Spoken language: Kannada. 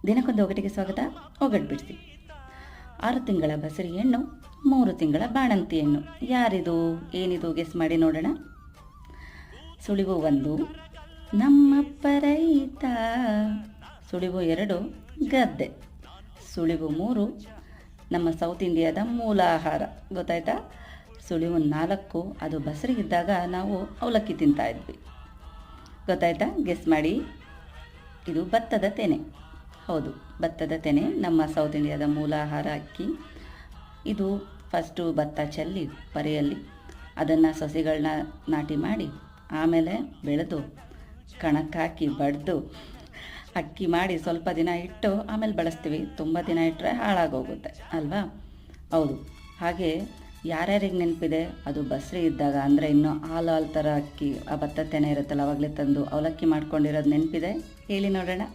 ದಿನಕ್ಕೊಂದು ಒಗಟಿಗೆ ಸ್ವಾಗತ. ಒಗಟ್ ಬಿಡಿಸಿ. 6 ತಿಂಗಳ ಬಸರಿ ಹೆಣ್ಣು, 3 ತಿಂಗಳ ಬಾಣಂತಿ ಹೆಣ್ಣು. ಯಾರಿದು, ಏನಿದು, ಗೆಸ್ ಮಾಡಿ ನೋಡೋಣ. ಸುಳಿವು 1 ನಮ್ಮಪ್ಪ ರೈತ. ಸುಳಿವು 2 ಗದ್ದೆ. ಸುಳಿವು 3 ನಮ್ಮ ಸೌತ್ ಇಂಡಿಯಾದ ಮೂಲ ಆಹಾರ. ಗೊತ್ತಾಯ್ತಾ? ಸುಳಿವು 4 ಅದು ಬಸರಿಗಿದ್ದಾಗ ನಾವು ಅವಲಕ್ಕಿ ತಿಂತಾ ಇದ್ವಿ. ಗೊತ್ತಾಯ್ತಾ? ಗೆಸ್ ಮಾಡಿ. ಇದು ಭತ್ತದ ತೆನೆ. ಹೌದು, ಭತ್ತದ ತೆನೆ ನಮ್ಮ ಸೌತ್ ಇಂಡಿಯಾದ ಮೂಲ ಆಹಾರ ಅಕ್ಕಿ. ಇದು ಫಸ್ಟು ಭತ್ತ ಚೆಲ್ಲಿ ಪರೆಯಲ್ಲಿ ಅದನ್ನು ಸಸಿಗಳನ್ನ ನಾಟಿ ಮಾಡಿ ಆಮೇಲೆ ಬೆಳೆದು ಕಣಕ್ಕಾಕಿ ಬಡ್ದು ಅಕ್ಕಿ ಮಾಡಿ ಸ್ವಲ್ಪ ದಿನ ಇಟ್ಟು ಆಮೇಲೆ ಬಳಸ್ತೀವಿ. ತುಂಬ ದಿನ ಇಟ್ಟರೆ ಹಾಳಾಗೋಗುತ್ತೆ ಅಲ್ವಾ? ಹೌದು. ಹಾಗೆ ಯಾರ್ಯಾರಿಗೆ ನೆನಪಿದೆ ಅದು ಬಸರಿ ಇದ್ದಾಗ, ಅಂದರೆ ಇನ್ನೂ ಹಾಲು ಥರ ಅಕ್ಕಿ, ಆ ಭತ್ತ ತೆನೆ ಇರುತ್ತಲ್ಲ, ಅವಾಗಲೇ ತಂದು ಅವಲಕ್ಕಿ ಮಾಡ್ಕೊಂಡಿರೋದು ನೆನಪಿದೆ? ಹೇಳಿ ನೋಡೋಣ.